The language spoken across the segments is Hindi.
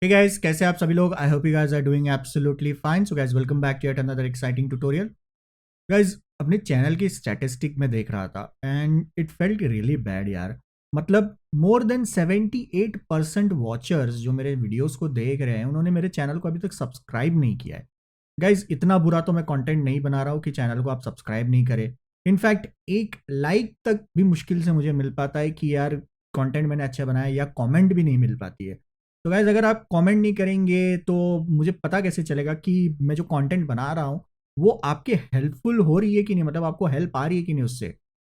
Hey guys, कैसे आप सभी लोग? I hope you guys are doing absolutely fine. So guys, welcome back to yet another exciting tutorial. Guys, अपने चैनल की स्टैटिस्टिक में देख रहा था and it felt really bad यार. मतलब मोर देन 78% वॉचर्स जो मेरे वीडियोस को देख रहे हैं उन्होंने मेरे चैनल को अभी तक सब्सक्राइब नहीं किया है. गाइज, इतना बुरा तो मैं कंटेंट नहीं बना रहा हूँ कि चैनल को आप सब्सक्राइब नहीं करें. इनफैक्ट एक लाइक तक भी मुश्किल से मुझे मिल पाता है कि यार कंटेंट मैंने अच्छा बनाया, या कमेंट भी नहीं मिल पाती है. तो गाइज, अगर आप कमेंट नहीं करेंगे तो मुझे पता कैसे चलेगा कि मैं जो कंटेंट बना रहा हूँ वो आपके हेल्पफुल हो रही है कि नहीं, मतलब आपको हेल्प आ रही है कि नहीं उससे.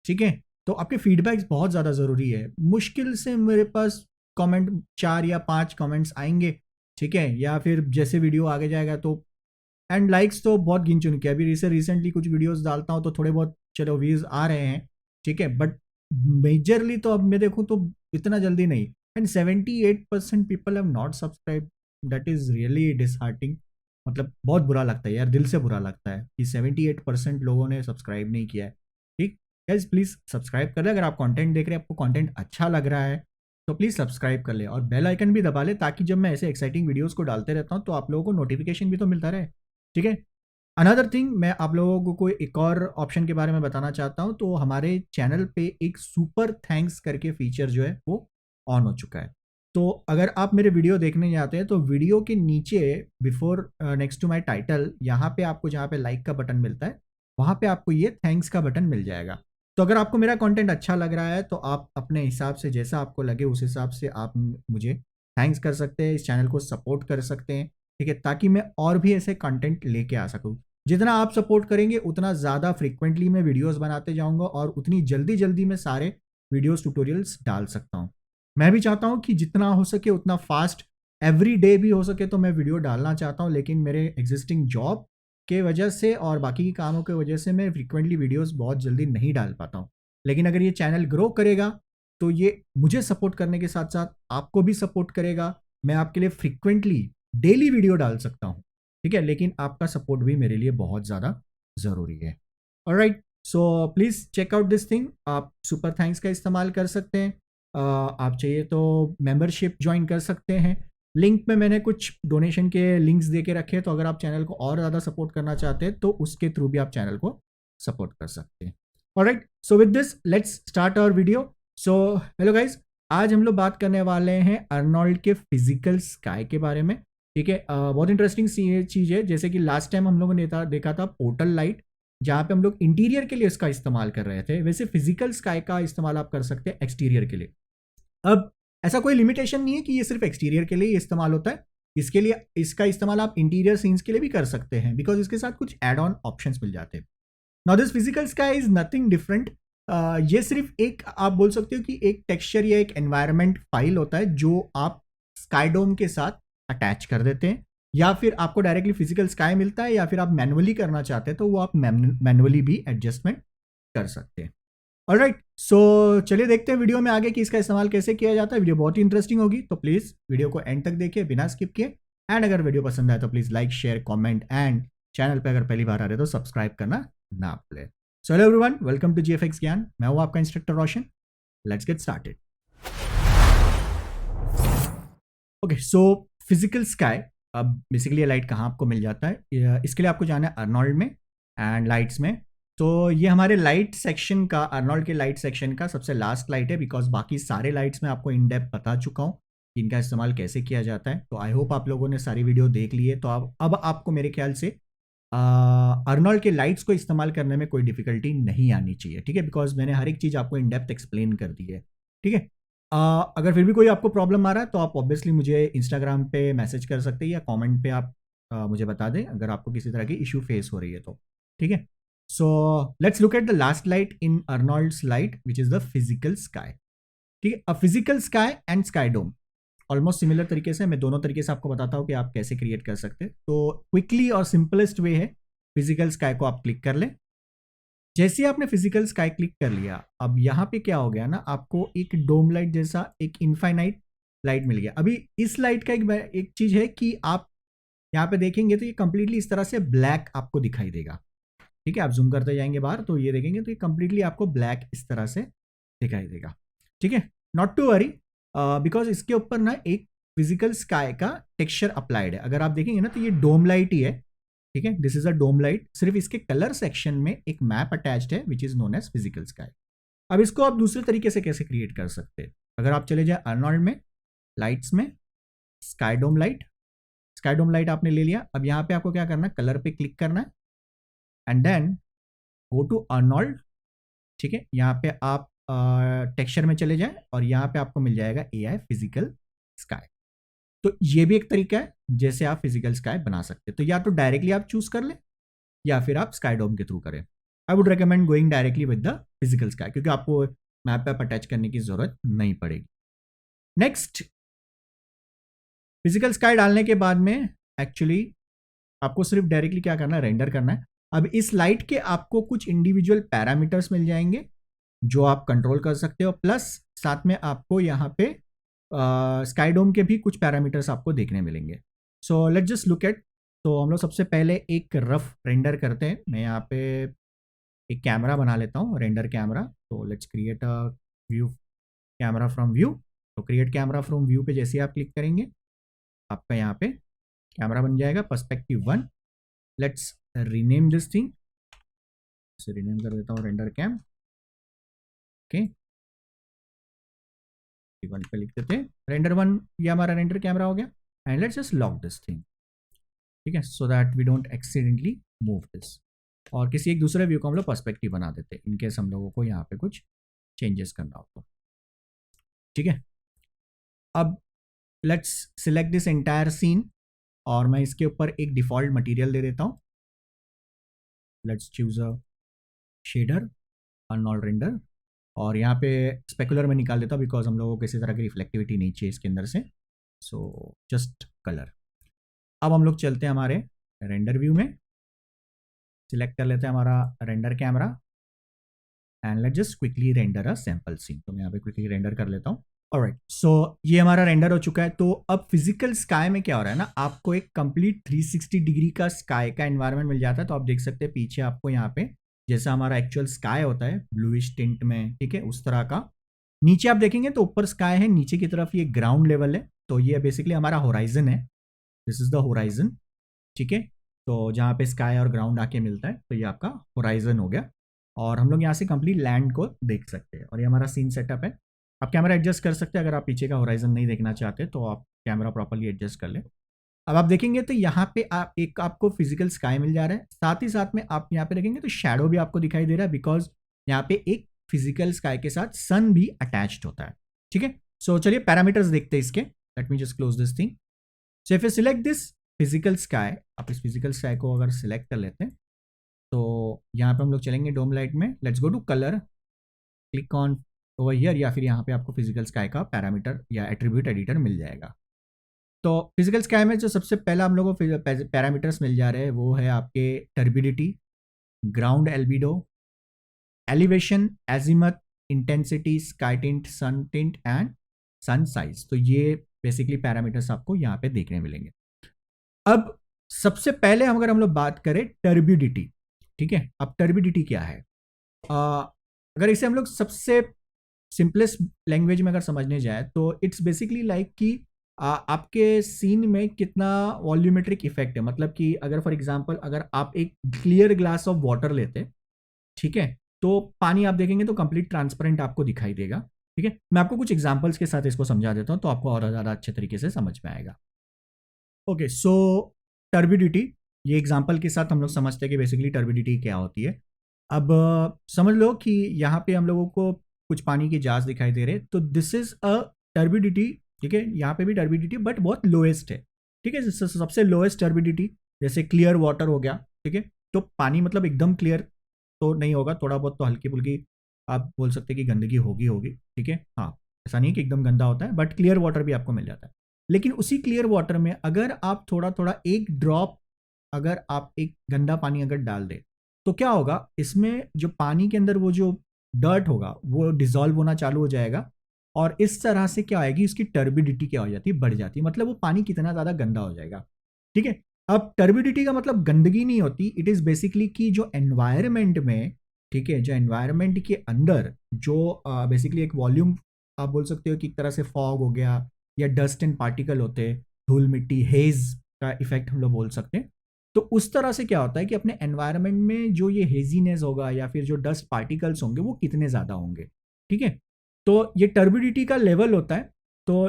ठीक है, तो आपके फीडबैक्स बहुत ज़्यादा ज़रूरी है. मुश्किल से मेरे पास कमेंट 4 या 5 कमेंट्स आएंगे, ठीक है, या फिर जैसे वीडियो आगे जाएगा तो. एंड लाइक्स तो बहुत गिन चुन के, अभी रिसेंटली कुछ वीडियोस डालता हूँ तो थोड़े बहुत चलो व्यूज आ रहे हैं, ठीक है, बट मेजरली तो अब मैं देखूँ तो इतना जल्दी नहीं. And 78% people have not subscribe. That is really disheartening. मतलब बहुत बुरा लगता है यार, दिल से बुरा लगता है कि 78% लोगों ने सब्सक्राइब नहीं किया है. ठीक, गाइस प्लीज सब्सक्राइब कर ले. अगर आप कंटेंट देख रहे हैं, आपको कंटेंट अच्छा लग रहा है तो प्लीज सब्सक्राइब कर ले और बेल आइकन भी दबा ले, ताकि जब मैं ऐसे एक्साइटिंग वीडियोस को डालते रहता हूँ तो आप लोगों को नोटिफिकेशन भी तो मिलता रहे. ठीक है. अनदर थिंग, मैं आप लोगों को एक और ऑप्शन के बारे में बताना चाहता हूं. तो हमारे चैनल पे एक सुपर थैंक्स करके फीचर जो है वो ऑन हो चुका है. तो अगर आप मेरे वीडियो देखने जाते हैं तो वीडियो के नीचे before next to my title, यहाँ पे आपको जहाँ पे लाइक का बटन मिलता है वहाँ पे आपको ये थैंक्स का बटन मिल जाएगा. तो अगर आपको मेरा कंटेंट अच्छा लग रहा है तो आप अपने हिसाब से, जैसा आपको लगे उस हिसाब से आप मुझे थैंक्स कर सकते हैं, इस चैनल को सपोर्ट कर सकते हैं. ठीक है, ताकि मैं और भी ऐसे कंटेंट लेके आ सकूं. जितना आप सपोर्ट करेंगे उतना ज़्यादा फ्रीक्वेंटली मैं वीडियोस बनाते जाऊंगा और उतनी जल्दी जल्दी मैं सारे वीडियोस ट्यूटोरियल्स डाल सकता हूं. मैं भी चाहता हूं कि जितना हो सके उतना फास्ट, एवरी डे भी हो सके तो मैं वीडियो डालना चाहता हूं, लेकिन मेरे एग्जिस्टिंग जॉब के वजह से और बाकी के कामों के वजह से मैं फ्रीक्वेंटली वीडियोस बहुत जल्दी नहीं डाल पाता हूं. लेकिन अगर ये चैनल ग्रो करेगा तो ये मुझे सपोर्ट करने के साथ साथ आपको भी सपोर्ट करेगा. मैं आपके लिए फ्रीक्वेंटली डेली वीडियो डाल सकता हूँ. ठीक है, लेकिन आपका सपोर्ट भी मेरे लिए बहुत ज़्यादा ज़रूरी है. Alright, so please check out this thing. आप सुपर थैंक्स का इस्तेमाल कर सकते हैं. आप चाहिए तो मेंबरशिप ज्वाइन कर सकते हैं. लिंक में मैंने कुछ डोनेशन के लिंक्स दे के रखे हैं, तो अगर आप चैनल को और ज़्यादा सपोर्ट करना चाहते हैं तो उसके थ्रू भी आप चैनल को सपोर्ट कर सकते हैं. Alright, so with this let's start our video. So hello guys, आज हम लोग बात करने वाले हैं अर्नोल्ड के फिजिकल स्काई के बारे में. ठीक है, बहुत इंटरेस्टिंग चीज़ है. जैसे कि लास्ट टाइम हम लोगों ने देखा था पोर्टल लाइट, जहाँ पे हम लोग इंटीरियर के लिए इसका इस्तेमाल कर रहे थे. वैसे फिजिकल स्काई का इस्तेमाल आप कर सकते हैं एक्सटीरियर के लिए. अब ऐसा कोई लिमिटेशन नहीं है कि ये सिर्फ एक्सटीरियर के लिए ही इस्तेमाल होता है. इसके लिए इसका इस्तेमाल आप इंटीरियर सीन्स के लिए भी कर सकते हैं, बिकॉज इसके साथ कुछ एड ऑन ऑप्शंस मिल जाते हैं. Now this physical sky is nothing different. ये सिर्फ एक, आप बोल सकते हो कि एक टेक्सचर या एक एनवायरनमेंट फाइल होता है जो आप स्काईडोम के साथ अटैच कर देते हैं, या फिर आपको डायरेक्टली फिजिकल स्काई मिलता है, या फिर आप मैनुअली करना चाहते हैं तो वो आप मैनुअली भी एडजस्टमेंट कर सकते हैं. ऑलराइट, सो चलिए देखते हैं वीडियो में आगे कि इसका इस्तेमाल कैसे किया जाता है. वीडियो बहुत ही इंटरेस्टिंग होगी, तो प्लीज़ वीडियो को एंड तक देखिए बिना स्किप किए. एंड अगर वीडियो पसंद आए तो please like, share, comment and channel पे अगर पहली बार आ रहे तो सब्सक्राइब करना ना भूलें. So hello everyone, welcome to GFX Gyan. मैं हूं आपका instructor Roshan. Let's get started. Okay, so physical sky, अब बेसिकली ये लाइट कहाँ आपको मिल जाता है, इसके लिए आपको जाना है अर्नोल्ड में एंड लाइट्स में. तो ये हमारे लाइट सेक्शन का, अर्नोल्ड के लाइट सेक्शन का सबसे लास्ट लाइट है, बिकॉज बाकी सारे लाइट्स में आपको इन डेप्थ बता चुका हूँ कि इनका इस्तेमाल कैसे किया जाता है. तो आई होप आप लोगों ने सारी वीडियो देख ली है. तो अब आपको मेरे ख्याल से अर्नोल्ड के लाइट्स को इस्तेमाल करने में कोई डिफिकल्टी नहीं आनी चाहिए. ठीक है, बिकॉज मैंने हर एक चीज़ आपको इन डेप्थ एक्सप्लेन कर दी है. ठीक है, अगर फिर भी कोई आपको प्रॉब्लम आ रहा है तो आप ऑब्वियसली मुझे इंस्टाग्राम पे मैसेज कर सकते हैं, या कमेंट पे आप मुझे बता दें अगर आपको किसी तरह की इशू फेस हो रही है तो. ठीक है, so let's look at the last light in Arnold's light which is the physical sky. ठीक है, a physical sky and sky dome almost similar तरीके से, मैं दोनों तरीके से आपको बताता हूँ कि आप कैसे क्रिएट कर सकते हैं. तो क्विकली और सिंपलेस्ट वे है, फिजिकल स्काई को आप क्लिक कर लें. जैसे ही आपने फिजिकल स्काई क्लिक कर लिया, अब यहाँ पे क्या हो गया ना, आपको एक डोम लाइट जैसा एक इनफाइनाइट लाइट मिल गया. अभी इस लाइट का एक चीज़ है कि आप यहाँ पे देखेंगे तो ये कंप्लीटली इस तरह से ब्लैक आपको दिखाई देगा. ठीक है, आप जूम करते जाएंगे बाहर तो ये देखेंगे तो ये कंप्लीटली आपको ब्लैक इस तरह से दिखाई देगा. ठीक है, नॉट टू वरी, बिकॉज इसके ऊपर ना एक फिजिकल स्काई का टेक्सचर अप्लाइड है। अगर आप देखेंगे ना तो ये डोम लाइट ही है, ठीक है, this is a dome light. सिर्फ इसके कलर सेक्शन में एक मैप अटैच्ड है which is known as physical sky. अब इसको आप दूसरे तरीके से कैसे क्रिएट कर सकते हैं? अगर आप चले जाए अर्नोल्ड में, लाइट्स में, स्काई डोम लाइट, स्काई डोम लाइट आपने ले लिया। अब यहाँ पे आपको क्या करना है, कलर पे क्लिक करना है and then go to Arnold, ठीक है। यहाँ पे आप टेक्सचर में चले जाएं और यहाँ पे आपको मिल जाएगा AI फिजिकल स्काई। तो ये भी एक तरीका है जैसे आप फिजिकल स्काई बना सकते हैं। तो या तो डायरेक्टली आप चूज कर ले या फिर आप स्काई डोम के थ्रू करें। I would recommend going directly with the physical sky, क्योंकि आपको मैप पे अटैच करने की जरूरत नहीं पड़ेगी। नेक्स्ट, फिजिकल स्काई डालने के बाद में एक्चुअली आपको सिर्फ डायरेक्टली क्या करना है, रेंडर करना है। अब इस लाइट के आपको कुछ इंडिविजुअल पैरामीटर्स मिल जाएंगे जो आप कंट्रोल कर सकते हो, प्लस साथ में आपको यहाँ पे स्काई डोम के भी कुछ पैरामीटर्स आपको देखने मिलेंगे। So let's just look at. तो हम लोग सबसे पहले एक रफ रेंडर करते हैं। मैं यहाँ पे एक कैमरा बना लेता हूँ, रेंडर कैमरा। तो let's create a view, camera from view. तो क्रिएट कैमरा फ्रॉम व्यू पे जैसे आप क्लिक करेंगे आपका यहाँ पे कैमरा बन जाएगा perspective 1। Let's rename this thing, इसे रीनेम कर देता हूँ रेंडर कैम, ओके। 1 पे लिख देते हैं रेंडर 1, ये हमारा रेंडर कैमरा हो गया। And let's just lock this thing, ठीक है, so that we don't accidentally move this. और किसी एक दूसरे व्यू को हम लोग पर्सपेक्टिव बना देते हैं इनकेस हम लोगों को यहाँ पे कुछ चेंजेस करना हो तो, ठीक है। अब let's select this entire scene और मैं इसके ऊपर एक डिफॉल्ट मटेरियल दे देता हूँ। Let's choose a shader, Arnold render, और यहाँ पे स्पेकुलर में निकाल देता हूँ बिकॉज हम लोगों को किसी तरह की रिफ्लेक्टिविटी नहीं चाहिए इसके अंदर से। So just colour. अब हम लोग चलते हैं हमारे रेंडर व्यू में, सिलेक्ट कर लेते हैं हमारा render camera and let's just quickly render a sample scene. तो मैं यहाँ पे क्विकली रेंडर कर लेता हूँ। ऑलराइट, सो ये हमारा रेंडर हो चुका है। तो अब फिजिकल स्काई में क्या हो रहा है ना, आपको एक कंप्लीट 360 डिग्री का स्काई का एनवायरनमेंट मिल जाता है। तो आप देख सकते हैं पीछे आपको यहाँ पे जैसा हमारा एक्चुअल स्काई होता है ब्लूइश टिंट में, ठीक है, उस तरह का। नीचे आप देखेंगे तो ऊपर स्काई है, नीचे की तरफ ये ग्राउंड लेवल है। तो ये बेसिकली हमारा होराइजन है, दिस इज द होराइजन, ठीक है। तो जहाँ पे स्काई और ग्राउंड आके मिलता है तो ये आपका होराइजन हो गया। और हम लोग यहाँ से कंप्लीट लैंड को देख सकते हैं। और ये हमारा सीन सेटअप है। आप कैमरा एडजस्ट कर सकते हैं, अगर आप पीछे का होराइजन नहीं देखना चाहते तो आप कैमरा प्रॉपर्ली एडजस्ट कर लें। अब आप देखेंगे तो यहाँ पे आप एक आपको फिजिकल स्काई मिल जा रहा है, साथ ही साथ में आप यहाँ पे देखेंगे तो शैडो भी आपको दिखाई दे रहा है बिकॉज यहाँ पे एक फिजिकल स्काई के साथ सन भी अटैच्ड होता है, ठीक है। सो चलिए पैरामीटर्स देखते हैं इसके। Late me just close this thing. So if you select this physical sky, आप इस फिजिकल स्काई को अगर सिलेक्ट कर लेते हैं तो यहाँ पे हम लोग चलेंगे डोम लाइट में। Let's go to colour, click on over here, या फिर यहाँ पे आपको फिजिकल स्काई का पैरामीटर या एट्रीब्यूट एडिटर मिल जाएगा। तो फिजिकल स्काई में जो सबसे पहला हम लोगों को पैरामीटर्स मिल जा रहे हैं वो है आपके turbidity, ground albedo, elevation, azimuth, intensity, sky tint, sun tint and sun size. तो ये बेसिकली पैरामीटर्स आपको यहाँ पे देखने मिलेंगे। अब सबसे पहले अगर हम लोग बात करें टर्बिडिटी, ठीक है। अब टर्बिडिटी क्या है? अगर इसे हम लोग सबसे सिंपलेस्ट लैंग्वेज में अगर समझने जाए तो इट्स बेसिकली लाइक कि आपके सीन में कितना वॉल्यूमेट्रिक इफेक्ट है। मतलब कि अगर फॉर एग्जांपल अगर आप एक क्लियर ग्लास ऑफ वाटर लेते, ठीक है, तो पानी आप देखेंगे तो कंप्लीट ट्रांसपेरेंट आपको दिखाई देगा, ठीक है। मैं आपको कुछ एग्जांपल्स के साथ इसको समझा देता हूँ तो आपको और ज़्यादा अच्छे तरीके से समझ में आएगा। ओके, सो टर्बिडिटी, ये एग्जाम्पल के साथ हम लोग समझते हैं कि बेसिकली टर्बिडिटी क्या होती है। अब समझ लो कि यहाँ पे हम लोगों को कुछ पानी के जार्स दिखाई दे रहे हैं, तो दिस इज अ टर्बिडिटी, ठीक है। यहाँ पे भी टर्बिडिटी बट बहुत लोएस्ट है, ठीक है। सबसे लोएस्ट टर्बिडिटी जैसे क्लियर वाटर हो गया, ठीक है। तो पानी मतलब एकदम क्लियर तो नहीं होगा, थोड़ा बहुत तो हल्की फुल्की आप बोल सकते हैं कि गंदगी होगी, ठीक है। हाँ, ऐसा नहीं कि एकदम गंदा होता है, बट क्लियर वाटर भी आपको मिल जाता है। लेकिन उसी क्लियर वाटर में अगर आप थोड़ा थोड़ा एक ड्रॉप अगर आप एक गंदा पानी अगर डाल दे तो क्या होगा, इसमें जो पानी के अंदर वो जो डर्ट होगा वो डिजॉल्व होना चालू हो जाएगा। और इस तरह से क्या आएगी, उसकी टर्बिडिटी क्या हो जाती है, बढ़ जाती है। मतलब वो पानी कितना ज़्यादा गंदा हो जाएगा, ठीक है। अब टर्बिडिटी का मतलब गंदगी नहीं होती, इट इज़ बेसिकली कि जो एनवायरमेंट में, ठीक है, जो एनवायरमेंट के अंदर जो बेसिकली एक वॉल्यूम आप बोल सकते हो कि एक तरह से फॉग हो गया या डस्ट एंड पार्टिकल होते हैं, धूल मिट्टी, हेज का इफेक्ट हम लोग बोल सकते हैं। तो उस तरह से क्या होता है कि अपने एनवायरनमेंट में जो ये हेजीनेस होगा या फिर जो डस्ट पार्टिकल्स होंगे वो कितने ज़्यादा होंगे, ठीक है। तो ये टर्बिडिटी का लेवल होता है, तो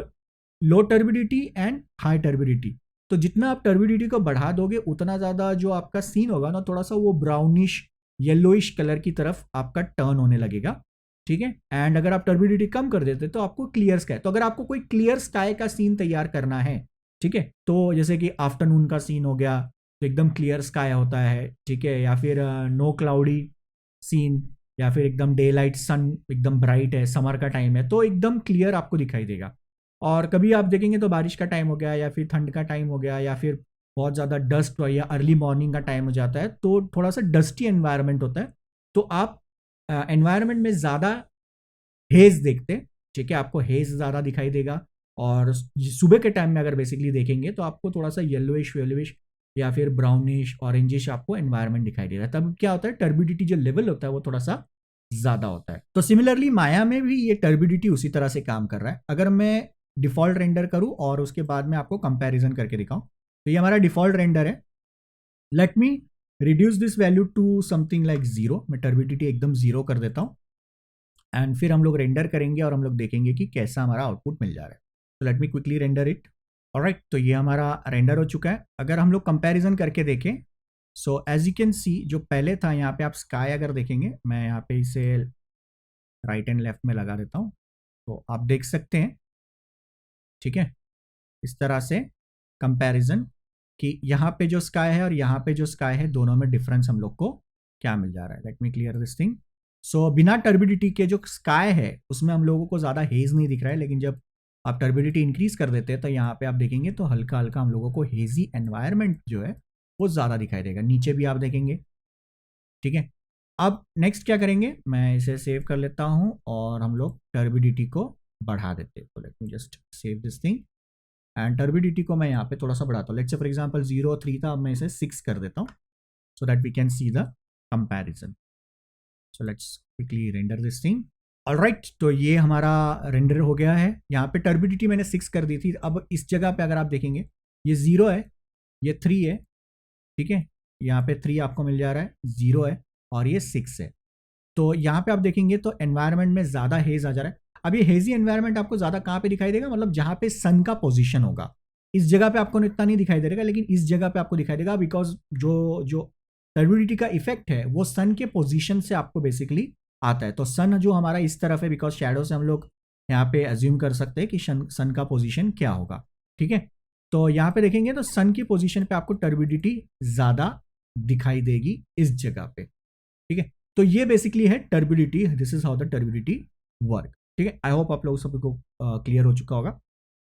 लो टर्बिडिटी एंड हाई टर्बिडिटी। तो जितना आप टर्बिडिटी को बढ़ा दोगे उतना ज़्यादा जो आपका सीन होगा ना, थोड़ा सा वो ब्राउनिश येलोइश कलर की तरफ आपका टर्न होने लगेगा, ठीक है। एंड अगर आप टर्बिडिटी कम कर देते तो आपको क्लियर स्काई, तो अगर आपको कोई क्लियर स्काई का सीन तैयार करना है, ठीक है, तो जैसे कि आफ्टरनून का सीन हो गया तो एकदम क्लियर स्काई होता है, ठीक है, या फिर नो क्लाउडी सीन, या फिर एकदम डे लाइट सन एकदम ब्राइट है, समर का टाइम है तो एकदम क्लियर आपको दिखाई देगा। और कभी आप देखेंगे तो बारिश का टाइम हो गया या फिर ठंड का टाइम हो गया या फिर बहुत ज़्यादा डस्ट या अर्ली मॉर्निंग का टाइम हो जाता है तो थोड़ा सा डस्टी एनवायरनमेंट होता है, तो आप एनवायरनमेंट में ज़्यादा हेज देखते हैं, ठीक है, आपको हेज ज़्यादा दिखाई देगा। और सुबह के टाइम में अगर बेसिकली देखेंगे तो आपको थोड़ा सा येलोइश या फिर ब्राउनिश ऑरेंजिश आपको एनवायरनमेंट दिखाई देगा। तब क्या होता है, टर्बिडिटी जो लेवल होता है वो थोड़ा सा ज़्यादा होता है। तो सिमिलरली माया में भी ये टर्बिडिटी उसी तरह से काम कर रहा है। अगर मैं डिफ़ॉल्ट रेंडर करूं और उसके बाद में आपको कंपैरिजन करके दिखाऊं, तो ये हमारा डिफ़ॉल्ट रेंडर है। Let me reduce this value to something like 0। मैं टर्बिडिटी एकदम 0 कर देता हूं एंड फिर हम लोग रेंडर करेंगे और हम लोग देखेंगे कि कैसा हमारा आउटपुट मिल जा रहा है। तो let me quickly render it. Alright, तो ये हमारा रेंडर हो चुका है। अगर हम लोग कंपैरिजन करके देखें, so as you can see जो पहले था यहाँ पे आप स्काई अगर देखेंगे, मैं यहाँ पे इसे राइट एंड लेफ्ट में लगा देता हूँ तो आप देख सकते हैं, ठीक है, इस तरह से कंपैरिजन कि यहाँ पे जो स्काई है और यहाँ पे जो स्काई है दोनों में डिफरेंस हम लोग को क्या मिल जा रहा है। Let me clear this thing. So बिना टर्बिडिटी के जो स्काई है उसमें हम लोगों को ज़्यादा हेज नहीं दिख रहा है, लेकिन जब आप टर्बिडिटी इंक्रीज कर देते हैं तो यहाँ पे आप देखेंगे तो हल्का हल्का हम लोगों को हेजी एनवायरनमेंट जो है वो ज़्यादा दिखाई देगा। नीचे भी आप देखेंगे, ठीक है। अब नेक्स्ट क्या करेंगे, मैं इसे सेव कर लेता हूँ और हम लोग टर्बिडिटी को बढ़ा देते हैं। तो let me just save this thing and turbidity को मैं यहाँ पे थोड़ा सा बढ़ाता हूँ। लेट्स से फॉर एग्जांपल 0.3 था, अब मैं इसे 6 कर देता हूँ so that we can see the comparison. So let's quickly render this thing. Alright, तो ये हमारा रेंडर हो गया है। यहाँ पे टर्बिडिटी मैंने 6 कर दी थी। अब इस जगह पे अगर आप देखेंगे ये 0 है, ये 3 है, ठीक है, यहाँ पे 3 आपको मिल जा रहा है, 0 है और ये 6 है। तो यहाँ पे आप देखेंगे तो एनवायरनमेंट में ज़्यादा हेज आ जा रहा है। अब ये हेजी एनवायरनमेंट आपको ज़्यादा कहाँ पे दिखाई देगा, मतलब जहाँ पे सन का पोजीशन होगा। इस जगह पे आपको इतना नहीं दिखाई देगा, लेकिन इस जगह पे आपको दिखाई देगा बिकॉज जो जो टर्बिडिटी का इफेक्ट है वो सन के पोजीशन से आपको बेसिकली आता है। तो सन जो हमारा इस तरफ है, बिकॉज शेडो से हम लोग यहाँ पे अज्यूम कर सकते हैं कि सन का पोजीशन क्या होगा, ठीक है। तो यहाँ पे देखेंगे तो सन की पोजीशन पे आपको टर्बिडिटी ज़्यादा दिखाई देगी इस जगह पे, ठीक है। तो ये बेसिकली है turbidity, this is how the turbidity work, ठीक है। आई होप आप लोग सभी को क्लियर हो चुका होगा,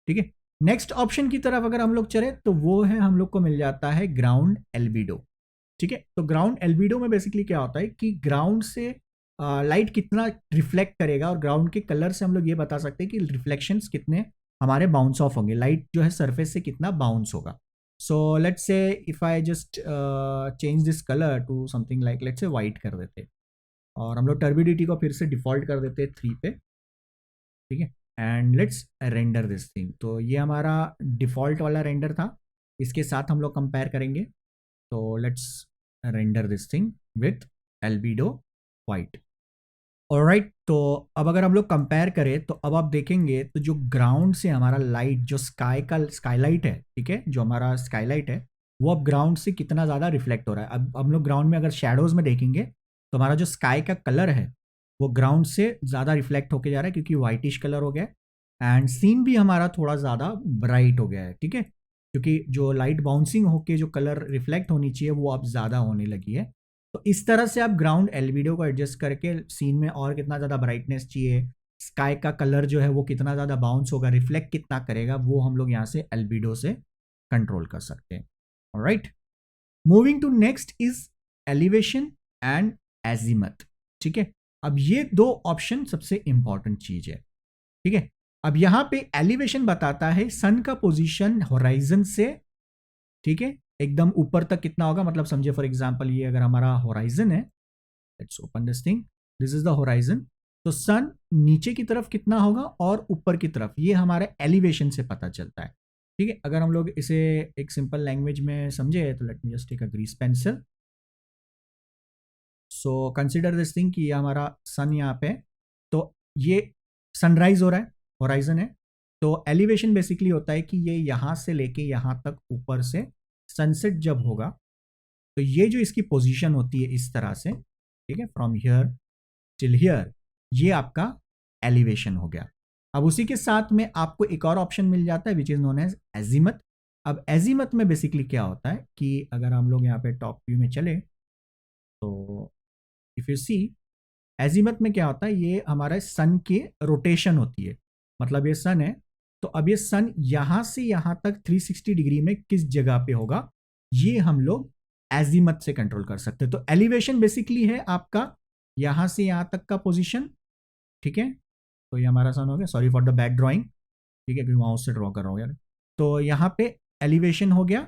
ठीक है। नेक्स्ट ऑप्शन की तरफ अगर हम लोग चले तो वो है, हम लोग को मिल जाता है ग्राउंड एल्बिडो, ठीक है। तो ग्राउंड एल्बिडो में बेसिकली क्या होता है कि ग्राउंड से लाइट कितना रिफ्लेक्ट करेगा और ग्राउंड के कलर से हम लोग ये बता सकते हैं कि रिफ्लेक्शंस कितने हमारे बाउंस ऑफ होंगे, लाइट जो है सरफेस से कितना बाउंस होगा। So let's say if I just change this colour to something like let's say white कर देते और हम लोग टर्बिडिटी को फिर से डिफॉल्ट कर देते 3 पे, ठीक है। And let's render this thing. तो ये हमारा डिफॉल्ट वाला रेंडर था, इसके साथ हम लोग कंपेयर करेंगे। तो let's render this thing with albedo white. Alright, तो अब अगर हम लोग कंपेयर करें तो अब आप देखेंगे तो जो ग्राउंड से हमारा लाइट, जो स्काईलाइट है, ठीक है, जो हमारा स्काईलाइट है वो अब ग्राउंड से कितना ज़्यादा रिफ्लेक्ट हो रहा है। अब हम लोग ग्राउंड में अगर शेडोज़ में देखेंगे तो हमारा जो स्काई का कलर है वो ग्राउंड से ज़्यादा रिफ्लेक्ट होके जा रहा है क्योंकि वाइटिश कलर हो गया एंड सीन भी हमारा थोड़ा ज़्यादा ब्राइट हो गया है, ठीक है, क्योंकि जो लाइट बाउंसिंग होके जो कलर रिफ्लेक्ट होनी चाहिए वो अब ज़्यादा होने लगी है। तो इस तरह से आप ग्राउंड एल्बिडो को एडजस्ट करके सीन में और कितना ज़्यादा ब्राइटनेस चाहिए, स्काई का कलर जो है वो कितना ज़्यादा बाउंस होगा, रिफ्लेक्ट कितना करेगा, वो हम लोग यहाँ से एल्बिडो से कंट्रोल कर सकते हैं। Alright, moving to next is elevation and azimuth, ठीक है। अब ये दो ऑप्शन सबसे इंपॉर्टेंट चीज है, ठीक है। अब यहाँ पे एलिवेशन बताता है सन का पोजीशन होराइजन से, ठीक है, एकदम ऊपर तक कितना होगा, मतलब समझे फॉर एग्जांपल ये अगर हमारा होराइजन है, let's open this thing, this is the horizon तो सन नीचे की तरफ कितना होगा और ऊपर की तरफ, ये हमारे एलिवेशन से पता चलता है। ठीक है, अगर हम लोग इसे एक सिंपल लैंग्वेज में समझे तो let me just take a grease pencil. So consider this thing कि ये हमारा सन यहाँ पे, तो ये सनराइज हो रहा है, होराइजन है। तो एलिवेशन बेसिकली होता है कि ये यहाँ से लेके यहाँ तक ऊपर से सनसेट जब होगा तो ये जो इसकी पोजीशन होती है इस तरह से, ठीक है, फ्रॉम हियर टिल हियर, ये आपका एलिवेशन हो गया। अब उसी के साथ में आपको एक और ऑप्शन मिल जाता है विच इज नोन एज एजीमथ। अब एजीमथ में बेसिकली क्या होता है कि अगर हम लोग यहाँ पे टॉप व्यू में चले तो इफ यू सी एजीमथ में क्या होता है, ये हमारा सन की रोटेशन होती है। मतलब ये सन है, तो अब ये सन यहां से यहां तक 360 डिग्री में किस जगह पे होगा, ये हम लोग एजीमथ से कंट्रोल कर सकते हैं। तो एलिवेशन बेसिकली है आपका यहां से यहां तक का पोजीशन। ठीक है, तो ये हमारा सन हो गया, sorry for the bad drawing, ठीक है, क्योंकि माउस से ड्रॉ कर रहा हूँ यार। तो यहाँ पे एलिवेशन हो गया,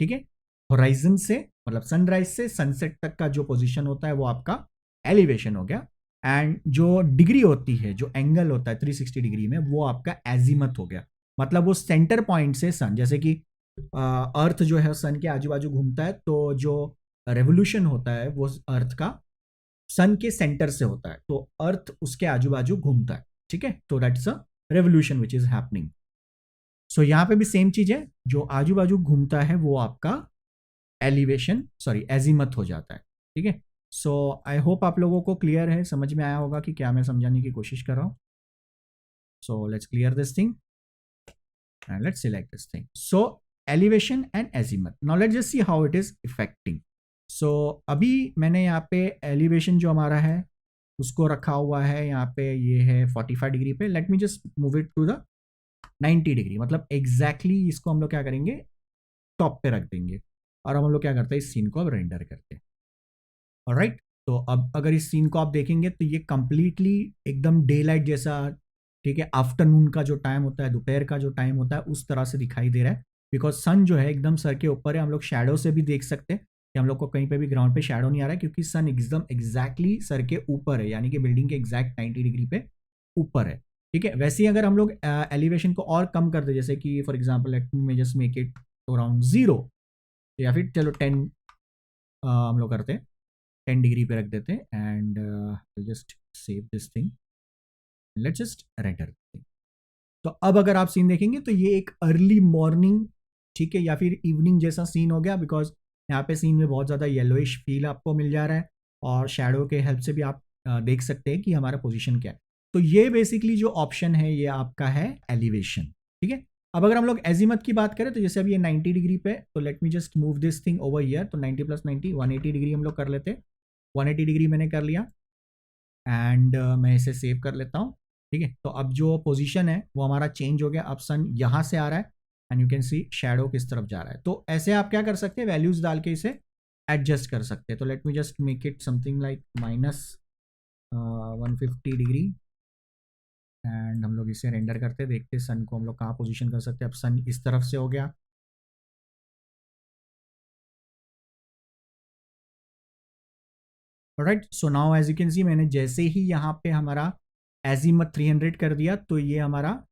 ठीक है, होराइजन से मतलब सनराइज से सनसेट तक का जो पोजीशन होता है वो आपका एलिवेशन हो गया। एंड जो डिग्री होती है, जो एंगल होता है 360 डिग्री में, वो आपका एजीमथ हो गया। मतलब वो सेंटर पॉइंट से सन, जैसे कि अर्थ जो है सन के आजू बाजू घूमता है, तो जो रेवोल्यूशन होता है वो अर्थ का सन के सेंटर से होता है, तो अर्थ उसके आजू बाजू घूमता है। ठीक है, तो that's a revolution which is happening. So यहाँ पे भी सेम चीज है, जो आजू बाजू घूमता है वो आपका एलिवेशन सॉरी एजीमथ हो जाता है। ठीक है, सो आई होप आप लोगों को क्लियर है, समझ में आया होगा कि क्या मैं समझाने की कोशिश कर रहा हूँ। So let's clear this thing and let's select this thing. So elevation and azimuth. Now let's just see how it is affecting. So अभी मैंने यहाँ पे elevation जो हमारा है उसको रखा हुआ है यहाँ पे, ये है 45 डिग्री पे। Let me just move it to the 90 degree, मतलब एग्जैक्टली इसको हम लोग क्या करेंगे, टॉप पे रख देंगे। और हम लोग क्या करते हैं, इस सीन को अब रेंडर करते हैं। ऑलराइट, तो अब अगर इस सीन को आप देखेंगे तो ये कंप्लीटली एकदम डे लाइट जैसा, ठीक है, आफ्टरनून का जो टाइम होता है, दोपहर का जो टाइम होता है, उस तरह से दिखाई दे रहा है। बिकॉज सन जो है एकदम सर के ऊपर है। हम लोग शैडो से भी देख सकते हैं कि हम लोग को कहीं पे भी ग्राउंड पे शैडो नहीं आ रहा है, क्योंकि सन एकदम एग्जैक्टली सर के ऊपर है, यानी कि बिल्डिंग के एग्जैक्ट 90 डिग्री पे ऊपर है। ठीक है, वैसे ही अगर हम लोग एलिवेशन को और कम कर दे, जैसे कि for example let me just make it around 0, या फिर चलो 10 हम लोग करते हैं 10 डिग्री पे रख देते हैं। And just save this thing, let's just render. तो अब अगर आप सीन देखेंगे तो ये एक अर्ली मॉर्निंग, ठीक है, या फिर इवनिंग जैसा सीन हो गया, बिकॉज यहाँ पे सीन में बहुत ज़्यादा येलोइश फील आपको मिल जा रहा है, और शैडो के हेल्प से भी आप देख सकते हैं कि हमारा पोजीशन क्या है। तो ये बेसिकली जो ऑप्शन है ये आपका है एलिवेशन। ठीक है, अब अगर हम लोग एजीमथ की बात करें तो जैसे अभी ये 90 डिग्री पे, तो let me just move this thing over here. तो 90 + 90 180 डिग्री हम लोग कर लेते हैं। 180 डिग्री मैंने कर लिया एंड मैं इसे सेव कर लेता हूँ। ठीक है, तो अब जो पोजीशन है वो हमारा चेंज हो गया। अब सन यहाँ से आ रहा है and you can C shadow किस तरफ जा रहा है। तो ऐसे आप क्या कर सकते हैं, वैल्यूज डाल के इसे एडजस्ट कर सकते हैं। तो let me just make it something like -150 degree and हम लोग इसे रेंडर करते, देखते सन को हम लोग कहाँ पोजीशन कर सकते हैं। अब सन इस तरफ से हो गया, right. So now as you can see मैंने जैसे ही यहाँ पे हमारा एजीमथ 300 कर दिया तो ये हमारा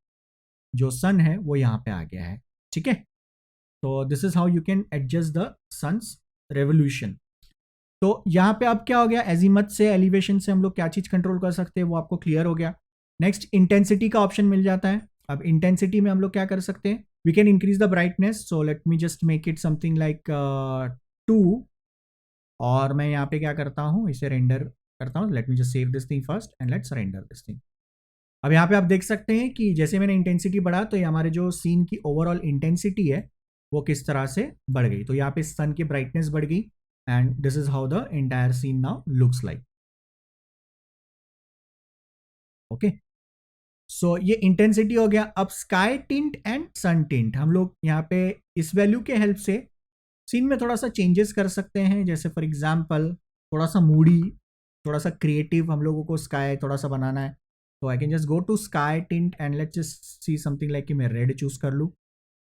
जो सन है वो यहाँ पे आ गया है। ठीक है, तो this is how you can adjust the sun's revolution. तो यहाँ पे अब क्या हो गया, एजीमथ से एलिवेशन से हम लोग क्या चीज कंट्रोल कर सकते हैं वो आपको क्लियर हो गया। नेक्स्ट इंटेंसिटी का ऑप्शन मिल जाता है। अब इंटेंसिटी में हम लोग क्या कर सकते हैं, we can increase the brightness. So let me just make it something like 2, और मैं यहाँ पे क्या करता हूँ, इसे रेंडर करता हूँ। Late me just save this thing first and let's render this thing. अब यहाँ पे आप देख सकते हैं कि जैसे मैंने इंटेंसिटी बढ़ा तो ये हमारे जो सीन की ओवरऑल इंटेंसिटी है वो किस तरह से बढ़ गई। तो यहाँ पे सन की ब्राइटनेस बढ़ गई and this is how the entire scene now looks like. Okay, so ये इंटेंसिटी हो गया। अब sky tint and sun tint हम लोग यहाँ पे इस वैल्यू के हेल्प से सीन में थोड़ा सा चेंजेस कर सकते हैं। जैसे फॉर एग्जाम्पल थोड़ा सा मूडी, थोड़ा सा क्रिएटिव हम लोगों को स्काई थोड़ा सा बनाना है, तो I can just go to sky tint and let's just see something like कि मैं रेड चूज कर लूँ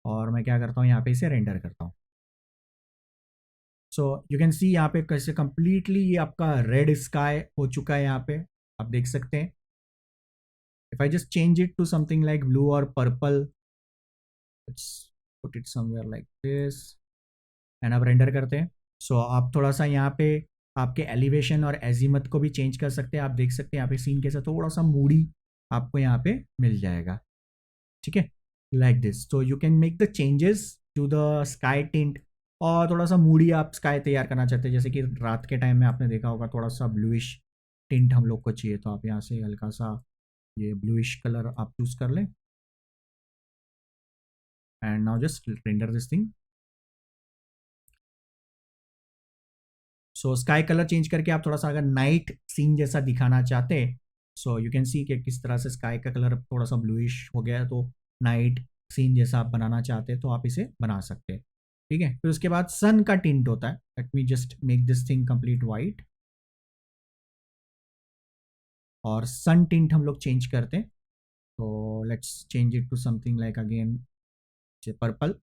और मैं क्या करता हूँ यहाँ पे इसे रेंडर करता हूँ। सो यू कैन सी यहाँ पे कैसे कंप्लीटली ये आपका रेड स्काई हो चुका है यहाँ पे। आप देख सकते हैं। If I just change it to something like blue और purple, let's put it somewhere like this and अब रेंडर करते हैं। सो आप थोड़ा सा यहाँ पे आपके एलिवेशन और एजीमत को भी चेंज कर सकते हैं। आप देख सकते हैं यहाँ पे सीन कैसा थोड़ा सा मूडी आपको यहाँ पे मिल जाएगा, ठीक है, लाइक दिस। तो you can make the changes to the sky tint, और थोड़ा सा मूडी आप स्काई तैयार करना चाहते हैं, जैसे कि रात के टाइम में आपने देखा होगा थोड़ा सा ब्लूइश टिंट हम लोग को चाहिए, तो आप यहाँ से हल्का सा ये ब्लूइश कलर आप चूज कर लें and now just render this thing. So sky colour change करके आप थोड़ा सा अगर नाइट सीन जैसा दिखाना चाहते हैं, सो यू कैन सी कि किस तरह से स्काई का कलर थोड़ा सा ब्लूइश हो गया है, तो नाइट सीन जैसा आप बनाना चाहते हैं तो आप इसे बना सकते हैं, ठीक है। फिर उसके बाद सन का टिंट होता है। Let me just make this thing complete white, और सन टिंट हम लोग चेंज करते हैं, तो let's change it to something like again purple.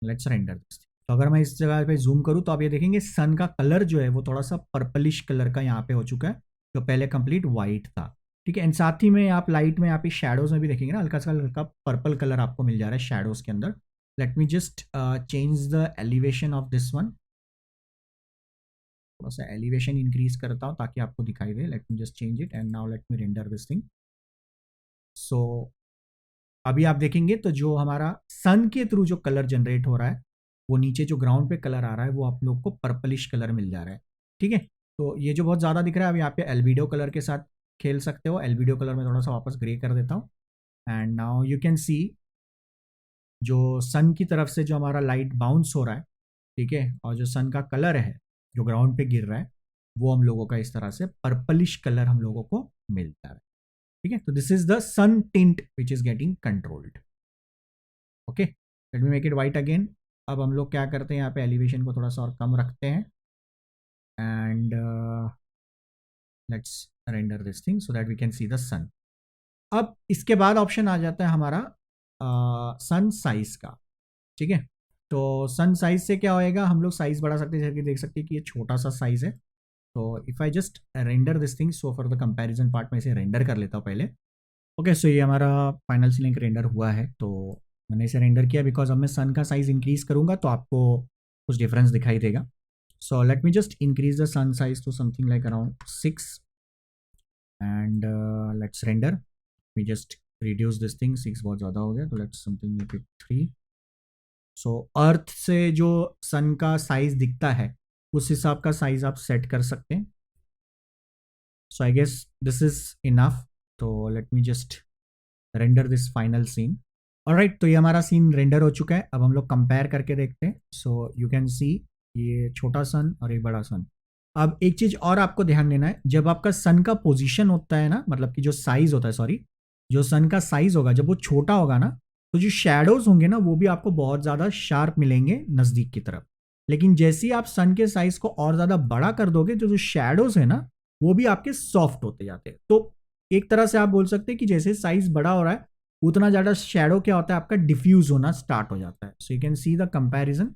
Let's render this. तो अगर मैं इस जगह पे जूम करूँ तो आप ये देखेंगे सन का कलर जो है वो थोड़ा सा पर्पलिश कलर का यहाँ पे हो चुका है, जो पहले कंप्लीट वाइट था, ठीक है। एंड साथ ही में आप लाइट में यहाँ पे शेडोज में भी देखेंगे ना, हल्का सा हल्का पर्पल कलर आपको मिल जा रहा है शेडोज के अंदर। Let me just change the elevation of this one, थोड़ा सा एलिवेशन इंक्रीज करता हूँ ताकि आपको दिखाई दे। Let me just change it and now let me render this thing. So अभी आप देखेंगे तो जो हमारा सन के थ्रू जो कलर जनरेट हो रहा है, वो नीचे जो ग्राउंड पे कलर आ रहा है वो आप लोग को पर्पलिश कलर मिल जा रहा है, ठीक है। तो ये जो बहुत ज़्यादा दिख रहा है, अब यहाँ पे एल्बिडो कलर के साथ खेल सकते हो। एल्बिडो कलर में थोड़ा सा वापस ग्रे कर देता हूँ and now you can see जो सन की तरफ से जो हमारा लाइट बाउंस हो रहा है, ठीक है, और जो सन का कलर है जो ग्राउंड पे गिर रहा है, वो हम लोगों का इस तरह से पर्पलिश कलर हम लोगों को मिल जा रहा है, ठीक है। तो this is the sun tint which is getting controlled. Okay, let me make it white again. अब हम लोग क्या करते हैं, यहाँ पे एलिवेशन को थोड़ा सा और कम रखते हैं and let's render this thing so that we can see the sun. अब इसके बाद ऑप्शन आ जाता है हमारा सन साइज का, ठीक है। तो सन साइज से क्या होएगा, हम लोग साइज बढ़ा सकते हैं, जैसे कि देख सकते हैं कि ये छोटा सा साइज है। तो if I just render this thing, so for the comparison part में इसे रेंडर कर लेता हूँ पहले। ओके, सो ये हमारा फाइनल सीलिंग रेंडर हुआ है। तो मैंने इसे रेंडर किया बिकॉज अब मैं सन का साइज इंक्रीज करूँगा तो आपको कुछ डिफरेंस दिखाई देगा। So let me just increase the sun size to something like around 6 and let's render. We just reduce this thing, 6 बहुत ज़्यादा हो गया, तो let's something make it 3। So earth से जो सन का साइज दिखता है उस हिसाब का साइज आप सेट कर सकते हैं। So I guess this is enough, तो let me just render this final scene. Alright, तो ये हमारा सीन रेंडर हो चुका है। अब हम लोग कंपेयर करके देखते हैं। सो यू कैन सी ये छोटा सन और एक बड़ा सन। अब एक चीज़ और आपको ध्यान देना है, जब आपका सन का पोजीशन होता है ना, मतलब कि जो साइज होता है, सॉरी, जो सन का साइज होगा जब वो छोटा होगा ना, तो जो शेडोज होंगे ना वो भी आपको बहुत ज़्यादा शार्प मिलेंगे नज़दीक की तरफ। लेकिन जैसे ही आप सन के साइज को और ज़्यादा बड़ा कर दोगे तो जो शेडोज है ना वो भी आपके सॉफ्ट होते जाते हैं। तो एक तरह से आप बोल सकते हैं कि जैसे साइज बड़ा हो रहा है उतना ज़्यादा शेडो क्या होता है, आपका डिफ्यूज होना स्टार्ट हो जाता है। So you can see the comparison,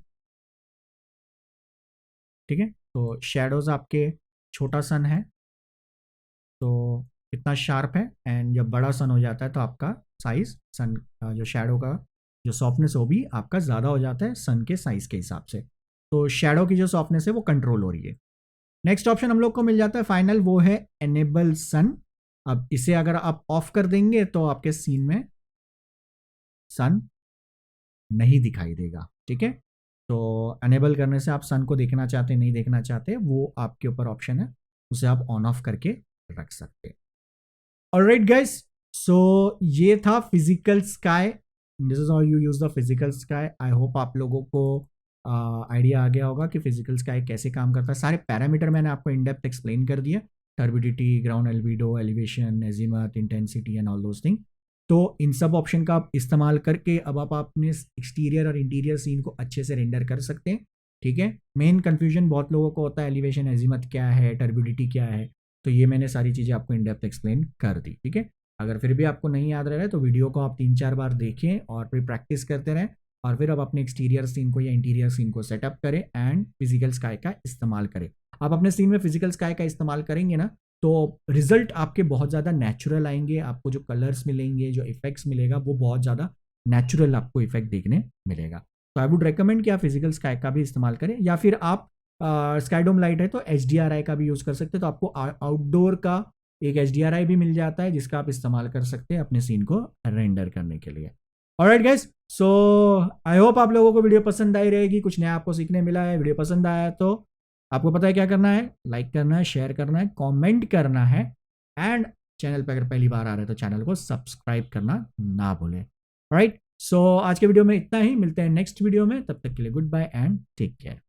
ठीक है। तो शेडोज आपके छोटा सन है तो इतना शार्प है, एंड जब बड़ा सन हो जाता है तो आपका साइज सन जो शेडो का जो सॉफ्टनेस वो भी आपका ज़्यादा हो जाता है सन के साइज के हिसाब से। तो शेडो की जो सॉफ्टनेस है वो कंट्रोल हो रही है। नेक्स्ट ऑप्शन हम लोग को मिल जाता है फाइनल, वो है एनेबल सन। अब इसे अगर आप ऑफ कर देंगे तो आपके सीन में सन नहीं दिखाई देगा, ठीक है। तो एनेबल करने से आप सन को देखना चाहते नहीं देखना चाहते वो आपके ऊपर ऑप्शन है, उसे आप ऑन ऑफ करके रख सकते हैं। ऑलराइट गाइस, सो ये था physical sky. This is how you use the physical sky. I hope आप लोगों को आइडिया आ गया होगा कि फिजिकल स्काई कैसे काम करता है। सारे पैरामीटर मैंने आपको इन डेप्थ एक्सप्लेन कर दिया, turbidity, ground albedo, elevation, azimuth, intensity and all those thing. तो इन सब ऑप्शन का आप इस्तेमाल करके अब आप अपने एक्सटीरियर और इंटीरियर सीन को अच्छे से रेंडर कर सकते हैं, ठीक है। मेन कंफ्यूजन बहुत लोगों को होता है एलिवेशन, एजीमथ क्या है, टर्बिडिटी क्या है, तो ये मैंने सारी चीज़ें आपको इन डेप्थ एक्सप्लेन कर दी, ठीक है। अगर फिर भी आपको नहीं याद रह रहा है तो वीडियो को आप 3-4 बार देखें और फिर प्रैक्टिस करते रहें, और फिर आप अपने एक्सटीरियर सीन को या इंटीरियर सीन को सेटअप करें एंड फिजिकल स्काई का इस्तेमाल करें। आप अपने सीन में फिजिकल स्काई का इस्तेमाल करेंगे ना तो रिजल्ट आपके बहुत ज़्यादा नेचुरल आएंगे, आपको जो कलर्स मिलेंगे, जो इफेक्ट्स मिलेगा वो बहुत ज़्यादा नेचुरल आपको इफेक्ट देखने मिलेगा। तो आई वुड रिकमेंड कि आप फिजिकल स्काई का भी इस्तेमाल करें, या फिर आप स्काईडोम लाइट है तो HDRI का भी यूज़ कर सकते हैं। तो आपको आउटडोर का एक HDRI भी मिल जाता है जिसका आप इस्तेमाल कर सकते हैं अपने सीन को रेंडर करने के लिए। Alright guys, so I hope आप लोगों को वीडियो पसंद आई रहेगी, कुछ नया आपको सीखने मिला है। वीडियो पसंद आया है तो आपको पता है क्या करना है, लाइक करना है, शेयर करना है, कमेंट करना है, एंड चैनल पर अगर पहली बार आ रहे हैं तो चैनल को सब्सक्राइब करना ना भूलें। राइट, सो आज के वीडियो में इतना ही, मिलते हैं नेक्स्ट वीडियो में, तब तक के लिए good bye and take care.